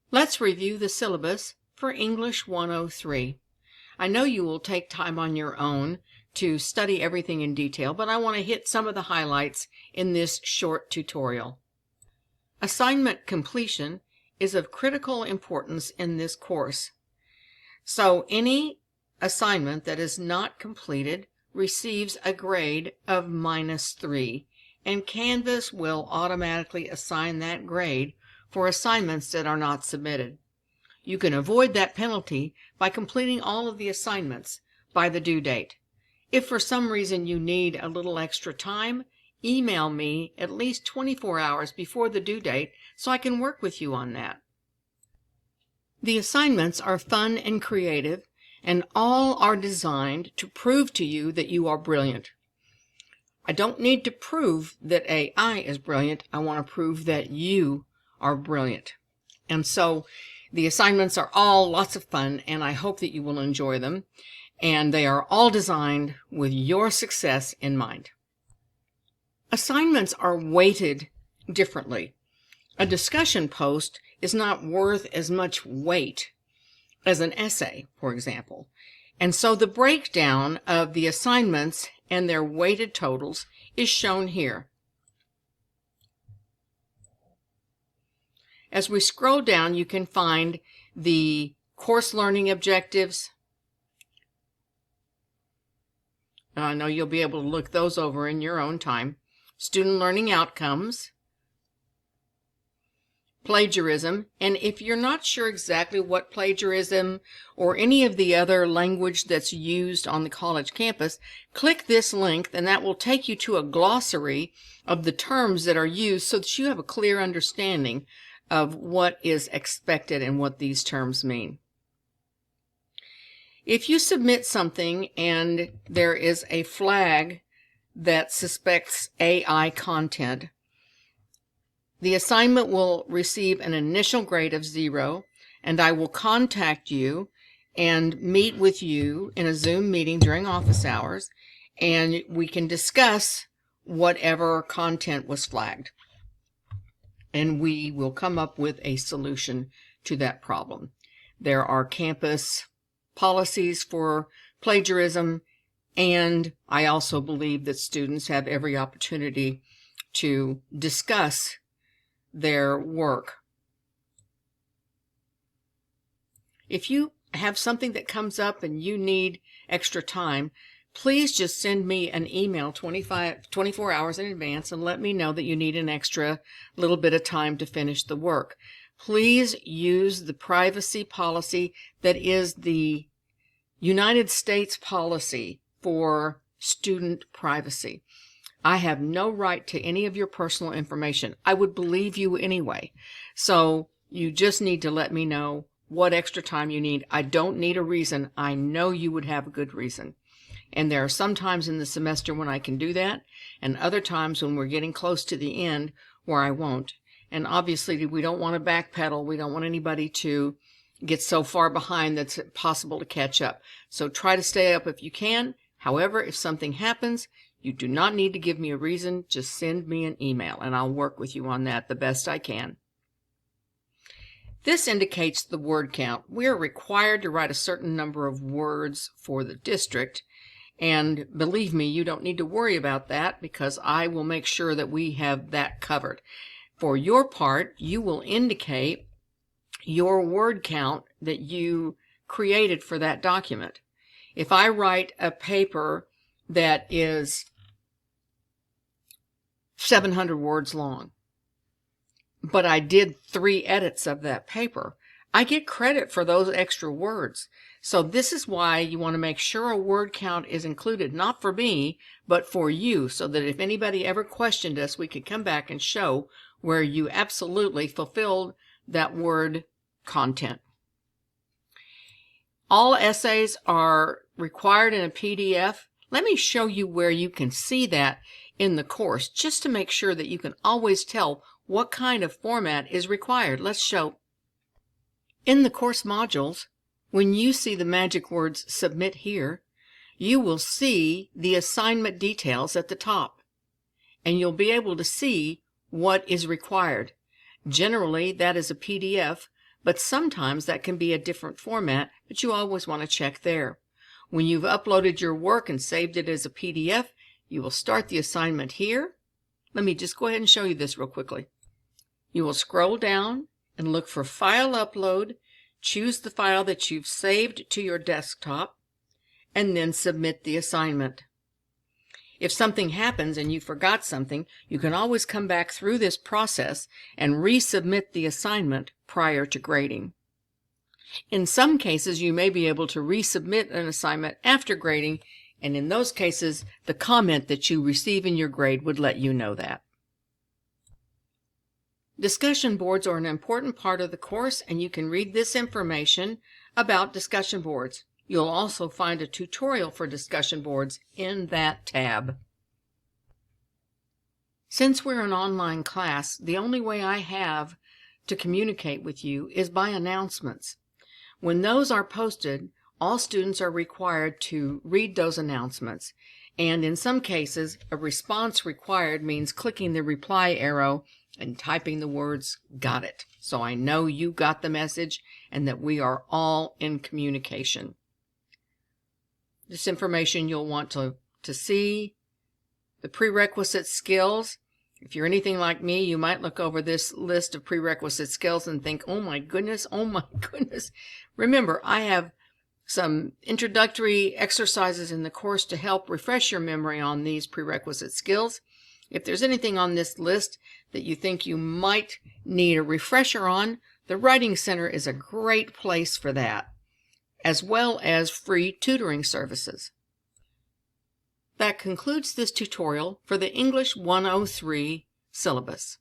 Let's review the syllabus for English 103. I know you will take time on your own to study everything in detail, but I want to hit some of the highlights in this short tutorial. Assignment completion is of critical importance in this course. So any assignment that is not completed receives a grade of -3, and Canvas will automatically assign that grade for assignments that are not submitted. You can avoid that penalty by completing all of the assignments by the due date. If for some reason you need a little extra time, email me at least 24 hours before the due date so I can work with you on that. The assignments are fun and creative, and all are designed to prove to you that you are brilliant. I don't need to prove that AI is brilliant. I want to prove that you are brilliant. And so the assignments are all lots of fun, and I hope that you will enjoy them. And they are all designed with your success in mind. Assignments are weighted differently. A discussion post is not worth as much weight as an essay, for example. And so the breakdown of the assignments and their weighted totals is shown here. As we scroll down, you can find the course learning objectives. I know you'll be able to look those over in your own time. Student learning outcomes, plagiarism, and if you're not sure exactly what plagiarism or any of the other language that's used on the college campus, click this link and that will take you to a glossary of the terms that are used so that you have a clear understanding of what is expected and what these terms mean. If you submit something and there is a flag that suspects AI content, the assignment will receive an initial grade of 0, and I will contact you and meet with you in a Zoom meeting during office hours, and we can discuss whatever content was flagged. And we will come up with a solution to that problem. There are campus policies for plagiarism, and I also believe that students have every opportunity to discuss their work. If you have something that comes up and you need extra time, please just send me an email 24 hours in advance and let me know that you need an extra little bit of time to finish the work. Please use the privacy policy that is the United States policy for student privacy. I have no right to any of your personal information. I would believe you anyway. So you just need to let me know what extra time you need. I don't need a reason. I know you would have a good reason. And there are some times in the semester when I can do that, and other times when we're getting close to the end where I won't. And obviously we don't want to backpedal. We don't want anybody to get so far behind that's possible to catch up. So try to stay up if you can. However, if something happens, you do not need to give me a reason. Just send me an email and I'll work with you on that the best I can. This indicates the word count. We are required to write a certain number of words for the district. And believe me, you don't need to worry about that because I will make sure that we have that covered. For your part, you will indicate your word count that you created for that document. If I write a paper that is 700 words long, but I did 3 edits of that paper, I get credit for those extra words. So this is why you want to make sure a word count is included, not for me, but for you, so that if anybody ever questioned us, we could come back and show where you absolutely fulfilled that word content. All essays are required in a PDF. Let me show you where you can see that in the course, just to make sure that you can always tell what kind of format is required. Let's show. In the course modules, when you see the magic words submit here, you will see the assignment details at the top, and you'll be able to see what is required. Generally, that is a PDF, but sometimes that can be a different format, but you always want to check there. When you've uploaded your work and saved it as a PDF, you will start the assignment here. Let me just go ahead and show you this real quickly. You will scroll down and look for File Upload, choose the file that you've saved to your desktop, and then submit the assignment. If something happens and you forgot something, you can always come back through this process and resubmit the assignment prior to grading. In some cases, you may be able to resubmit an assignment after grading, and in those cases, the comment that you receive in your grade would let you know that. Discussion boards are an important part of the course, and you can read this information about discussion boards. You'll also find a tutorial for discussion boards in that tab. Since we're an online class, the only way I have to communicate with you is by announcements. When those are posted, all students are required to read those announcements, and in some cases, a response required means clicking the reply arrow and typing the words, "Got it," so I know you got the message and that we are all in communication. This information you'll want to see. The prerequisite skills. If you're anything like me, you might look over this list of prerequisite skills and think, oh my goodness, oh my goodness. Remember, I have some introductory exercises in the course to help refresh your memory on these prerequisite skills. If there's anything on this list that you think you might need a refresher on, the Writing Center is a great place for that, as well as free tutoring services. That concludes this tutorial for the English 103 syllabus.